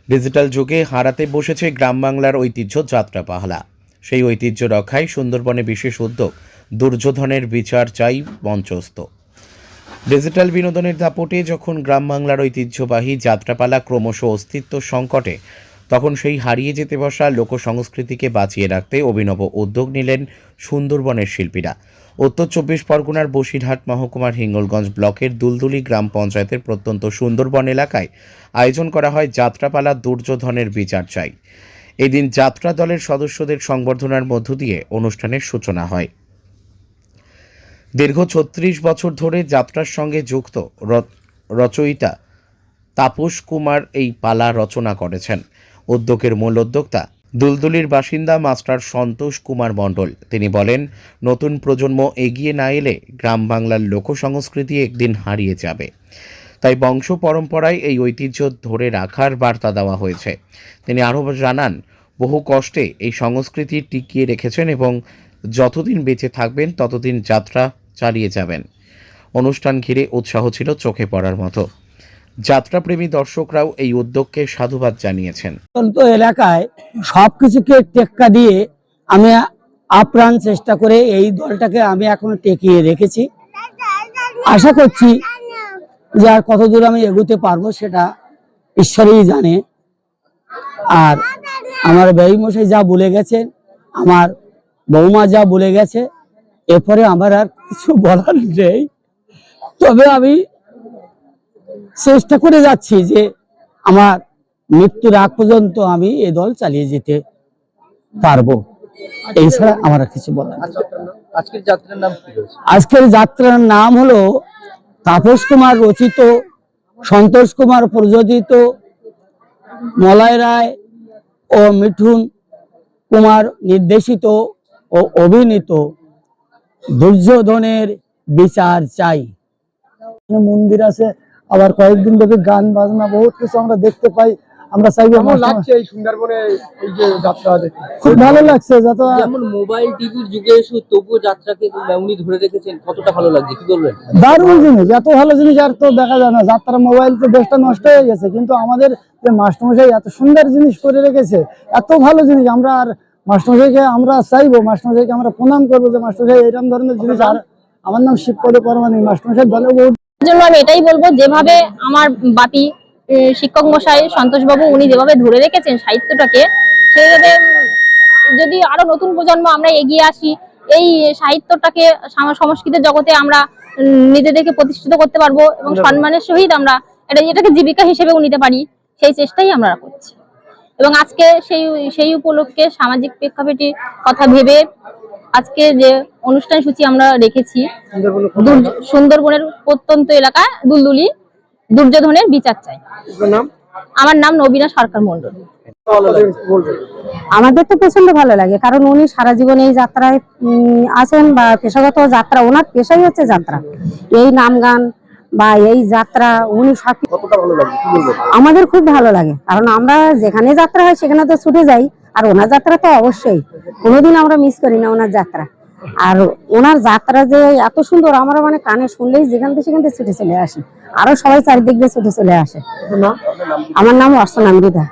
Digital যুগে হারাতে বসেছে গ্রাম বাংলার ঐতিহ্য যাত্রাপালা। সেই ঐতিহ্য রক্ষায় সুন্দরবনে বিশেষ উদ্যোগ দুর্যোধনের বিচার চাই মঞ্চস্থ। ডিজিটাল বিনোদনের দাপটে যখন গ্রাম বাংলার ঐতিহ্যবাহী যাত্রাপালা ক্রমশ অস্তিত্ব সংকটে, তখন সেই হারিয়ে যেতে বসা লোকসংস্কৃতিকে বাঁচিয়ে রাখতে অভিনব উদ্যোগ নিলেন সুন্দরবনের শিল্পীরা। উত্তর ২৪ পরগনার বসিরহাট মহকুমার হিঙ্গলগঞ্জ ব্লকের দুলদুলি গ্রাম পঞ্চায়েতের প্রত্যন্ত সুন্দরবন এলাকায় আয়োজন করা হয় যাত্রাপালা দুর্যোধনের বিচার চাই। এদিন যাত্রা দলের সদস্যদের সংবর্ধনার মধ্য দিয়ে অনুষ্ঠানের সূচনা হয়। দীর্ঘ ৩৬ বছর ধরে যাত্রার সঙ্গে যুক্ত রচয়িতা তাপস কুমার এই পালা রচনা করেছেন। উদ্যোগের মূল উদ্যোক্তা দুলদুলির বাসিন্দা মাস্টার সন্তোষ কুমার মণ্ডল। তিনি বলেন, নতুন প্রজন্ম এগিয়ে না এলে গ্রাম বাংলার লোকসংস্কৃতি একদিন হারিয়ে যাবে। তাই বংশ পরম্পরায় এই ঐতিহ্য ধরে রাখার বার্তা দেওয়া হয়েছে। তিনি আরও জানান, বহু কষ্টে এই সংস্কৃতি টিকিয়ে রেখেছেন এবং যতদিন বেঁচে থাকবেন ততদিন যাত্রা চালিয়ে যাবেন। অনুষ্ঠান ঘিরে উৎসাহ ছিল চোখে পড়ার মতো। যাত্রাপ্রেমী দর্শকরাও এই উদ্যোগকে সাধুবাদ জানিয়েছেন। এলাকায় সবকিছুকে টেক্কা দিয়ে আমি আপ্রাণ চেষ্টা করে এই দলটাকে আমি এখনো টেকিয়ে রেখেছি। আশা করছি যে আর কতদূর আমি এগোতে পারবো সেটা ঈশ্বরই জানে। আর আমার ব্যয়ী মশাই যা বলে গেছেন, আমার বৌমা যা বলে গেছে, এরপরে আমার আর কিছু বলার নেই। তবে আমি চেষ্টা করে যাচ্ছি যে আমার মৃত্যুর আগ পর্যন্ত আমি এই দল চালিয়ে যেতে পারবো। এছাড়া আমার আর কিছু বলার নেই। আজকের যাত্রার নাম হলো তাপস কুমার রচিত, সন্তোষ কুমার প্রযোজিত, মলয় রায় ও মিঠুন কুমার নির্দেশিত ও অভিনীত দুর্যোধনের বিচার চাই। মন্দির আছে, আবার কয়েকদিন ধরে গান বাজনা বহুত কিছু আমরা দেখতে পাই। আমরা চাইবো এই সুন্দরবনে এই যে যাত্রা দেখে খুব ভালো লাগছে। যত যেমন মোবাইল টিভির যুগে এসে তবু যাত্রাকে উনি ধরে রেখেছেন, কতটা ভালো লাগছে কি বলবেন? দারুণ জিনিস, এত ভালো জিনিস আর তো দেখা যায় না। যাত্রা মোবাইল তো দেশটা নষ্ট হয়ে গেছে, কিন্তু আমাদের যে মাস্টারমশাই এত সুন্দর জিনিস করে রেখেছে, এত ভালো জিনিস। আমরা আর মাস্টারমশাইকে আমরা চাইবো, মাস্টারমশাইকে আমরা প্রণাম করবো যে মাস্টারমশাই এরকম ধরনের জিনিস। আর আমার নাম শিবপদ পরমানি, মাস্টারমশাই দলে বহুত জন্য আমি এটাই বলবো, যেভাবে আমার বাপি শিক্ষক মশাই সন্তোষ বাবু উনি যেভাবে ধরে রেখেছেন সাহিত্যটাকে, সেইভাবে যদি আরো নতুন প্রজন্ম আমরা এগিয়ে আসি, এই সাহিত্যটাকে সংস্কৃতির জগতে আমরা নিজেদেরকে প্রতিষ্ঠিত করতে পারবো এবং সম্মানের সহিত আমরা এটাকে জীবিকা হিসেবেও নিতে পারি, সেই চেষ্টাই আমরা করছি। এবং আজকে সেই উপলক্ষে সামাজিক প্রেক্ষাপটের কথা ভেবে আজকে যে অনুষ্ঠান সূচি আমরা রেখেছি সুন্দরবনের প্রত্যন্ত এলাকা দুলদুলি দুর্যোধনের বিচার চাই। আমার নাম নবীনা সরকার মন্ডল। আমাদের তো প্রচন্ড ভালো লাগে, কারণ উনি সারা জীবন এই যাত্রায় আছেন বা পেশাগত যাত্রা, ওনার পেশাই হচ্ছে যাত্রা। এই নাম গান বা এই যাত্রা উনি সব আমাদের খুব ভালো লাগে, কারণ আমরা যেখানে যাত্রা হয় সেখানে তো ছুটে যাই। আর ওনার যাত্রা তো অবশ্যই কোনোদিন আমরা মিস করি না ওনার যাত্রা। আর ওনার যাত্রা যে এত সুন্দর, আমরা মানে কানে শুনলেই যেখান থেকে সেখান থেকে ছুটে চলে আসি, আরো সবাই চারিদিক দিয়ে ছুটে চলে আসে। আমার নাম অর্চনা মৃধা।